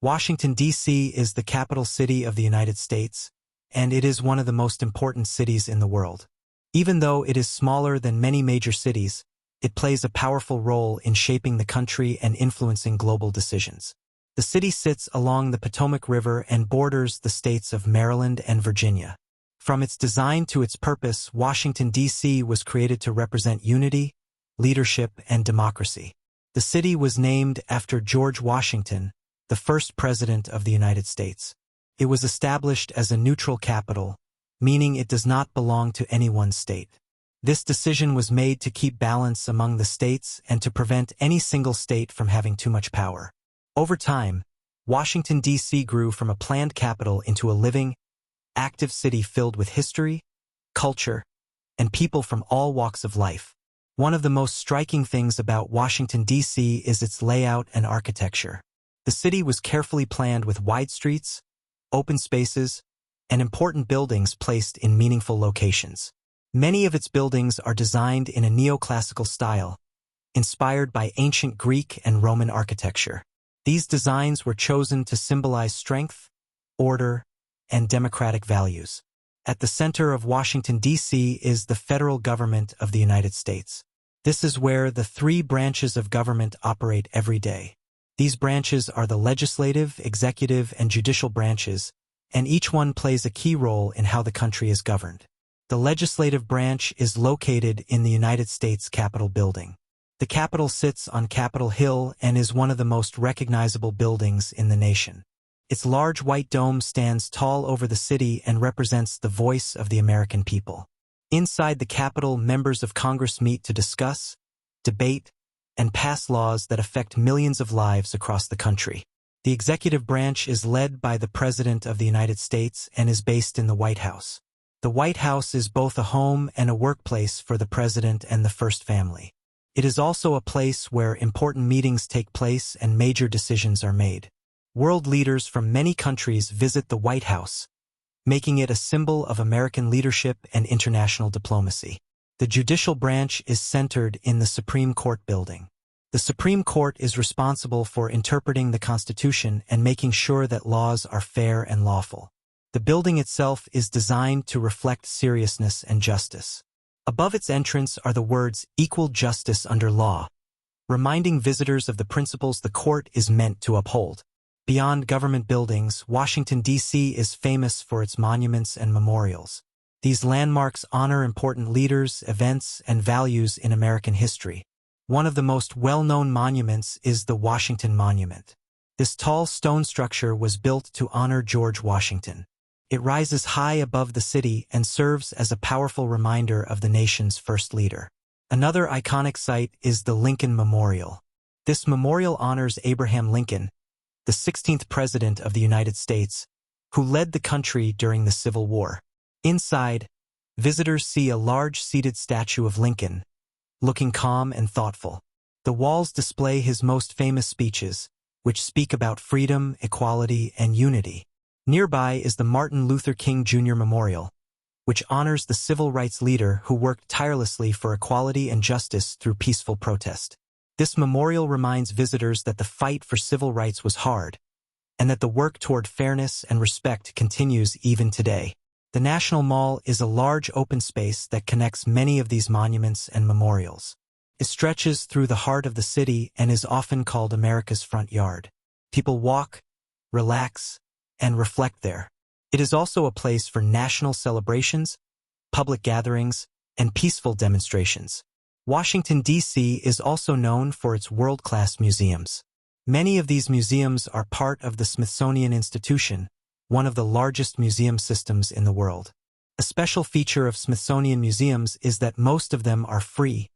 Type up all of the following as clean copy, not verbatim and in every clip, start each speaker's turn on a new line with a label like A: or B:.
A: Washington, D.C. is the capital city of the United States, and it is one of the most important cities in the world. Even though it is smaller than many major cities, it plays a powerful role in shaping the country and influencing global decisions. The city sits along the Potomac River and borders the states of Maryland and Virginia. From its design to its purpose, Washington, D.C. was created to represent unity, leadership, and democracy. The city was named after George Washington, the first president of the United States. It was established as a neutral capital, meaning it does not belong to any one state. This decision was made to keep balance among the states and to prevent any single state from having too much power. Over time, Washington, D.C. grew from a planned capital into a living, active city filled with history, culture, and people from all walks of life. One of the most striking things about Washington, D.C. is its layout and architecture. The city was carefully planned with wide streets, open spaces, and important buildings placed in meaningful locations. Many of its buildings are designed in a neoclassical style, inspired by ancient Greek and Roman architecture. These designs were chosen to symbolize strength, order, and democratic values. At the center of Washington, D.C. is the federal government of the United States. This is where the three branches of government operate every day. These branches are the legislative, executive, and judicial branches, and each one plays a key role in how the country is governed. The legislative branch is located in the United States Capitol building. The Capitol sits on Capitol Hill and is one of the most recognizable buildings in the nation. Its large white dome stands tall over the city and represents the voice of the American people. Inside the Capitol, members of Congress meet to discuss, debate, and pass laws that affect millions of lives across the country. The executive branch is led by the President of the United States and is based in the White House. The White House is both a home and a workplace for the President and the First Family. It is also a place where important meetings take place and major decisions are made. World leaders from many countries visit the White House, making it a symbol of American leadership and international diplomacy. The judicial branch is centered in the Supreme Court building. The Supreme Court is responsible for interpreting the Constitution and making sure that laws are fair and lawful. The building itself is designed to reflect seriousness and justice. Above its entrance are the words "Equal Justice Under Law," reminding visitors of the principles the court is meant to uphold. Beyond government buildings, Washington, D.C. is famous for its monuments and memorials. These landmarks honor important leaders, events, and values in American history. One of the most well-known monuments is the Washington Monument. This tall stone structure was built to honor George Washington. It rises high above the city and serves as a powerful reminder of the nation's first leader. Another iconic site is the Lincoln Memorial. This memorial honors Abraham Lincoln, the 16th President of the United States, who led the country during the Civil War. Inside, visitors see a large seated statue of Lincoln, looking calm and thoughtful. The walls display his most famous speeches, which speak about freedom, equality, and unity. Nearby is the Martin Luther King Jr. Memorial, which honors the civil rights leader who worked tirelessly for equality and justice through peaceful protest. This memorial reminds visitors that the fight for civil rights was hard, and that the work toward fairness and respect continues even today. The National Mall is a large open space that connects many of these monuments and memorials. It stretches through the heart of the city and is often called America's front yard. People walk, relax, and reflect there. It is also a place for national celebrations, public gatherings, and peaceful demonstrations. Washington, D.C. is also known for its world-class museums. Many of these museums are part of the Smithsonian Institution, one of the largest museum systems in the world. A special feature of Smithsonian museums is that most of them are free,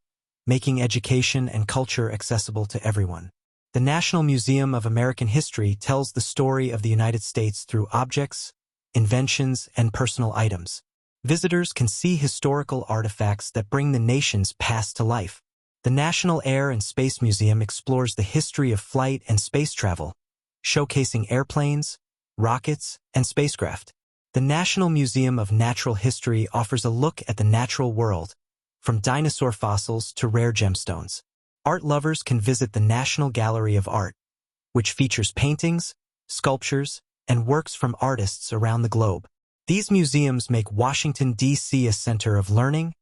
A: making education and culture accessible to everyone. The National Museum of American History tells the story of the United States through objects, inventions, and personal items. Visitors can see historical artifacts that bring the nation's past to life. The National Air and Space Museum explores the history of flight and space travel, showcasing airplanes, rockets, and spacecraft. The National Museum of Natural History offers a look at the natural world, from dinosaur fossils to rare gemstones. Art lovers can visit the National Gallery of Art, which features paintings, sculptures, and works from artists around the globe. These museums make Washington, D.C. a center of learning,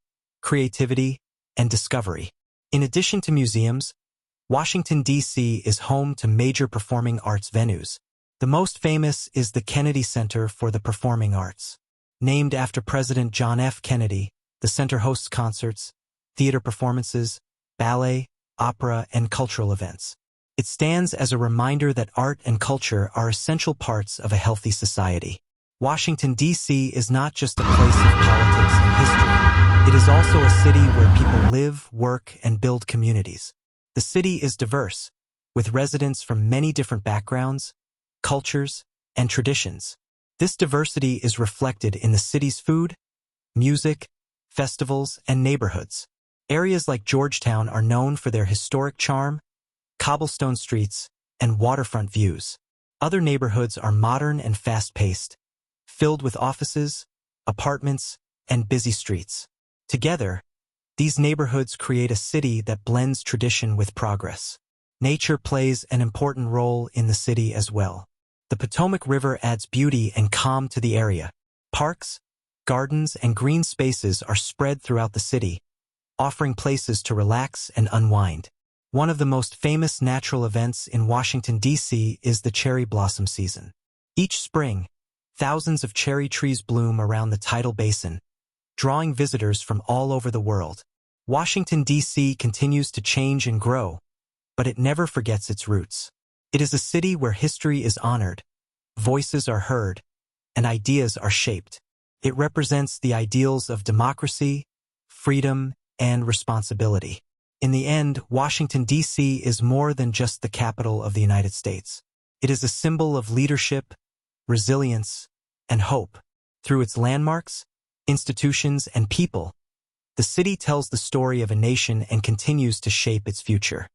A: creativity, and discovery. In addition to museums, Washington, D.C. is home to major performing arts venues. The most famous is the Kennedy Center for the Performing Arts. Named after President John F. Kennedy, the center hosts concerts, theater performances, ballet, opera, and cultural events. It stands as a reminder that art and culture are essential parts of a healthy society. Washington, D.C. is not just a place of politics and history. It is also a city where people live, work, and build communities. The city is diverse, with residents from many different backgrounds, cultures, and traditions. This diversity is reflected in the city's food, music, festivals, and neighborhoods. Areas like Georgetown are known for their historic charm, cobblestone streets, and waterfront views. Other neighborhoods are modern and fast-paced, filled with offices, apartments, and busy streets. Together, these neighborhoods create a city that blends tradition with progress. Nature plays an important role in the city as well. The Potomac River adds beauty and calm to the area. Parks, gardens, and green spaces are spread throughout the city, offering places to relax and unwind. One of the most famous natural events in Washington, D.C. is the cherry blossom season. Each spring, thousands of cherry trees bloom around the tidal basin, drawing visitors from all over the world. Washington, D.C. continues to change and grow, but it never forgets its roots. It is a city where history is honored, voices are heard, and ideas are shaped. It represents the ideals of democracy, freedom, and responsibility. In the end, Washington, D.C. is more than just the capital of the United States. It is a symbol of leadership, resilience, and hope. Through its landmarks, institutions, and people, the city tells the story of a nation and continues to shape its future.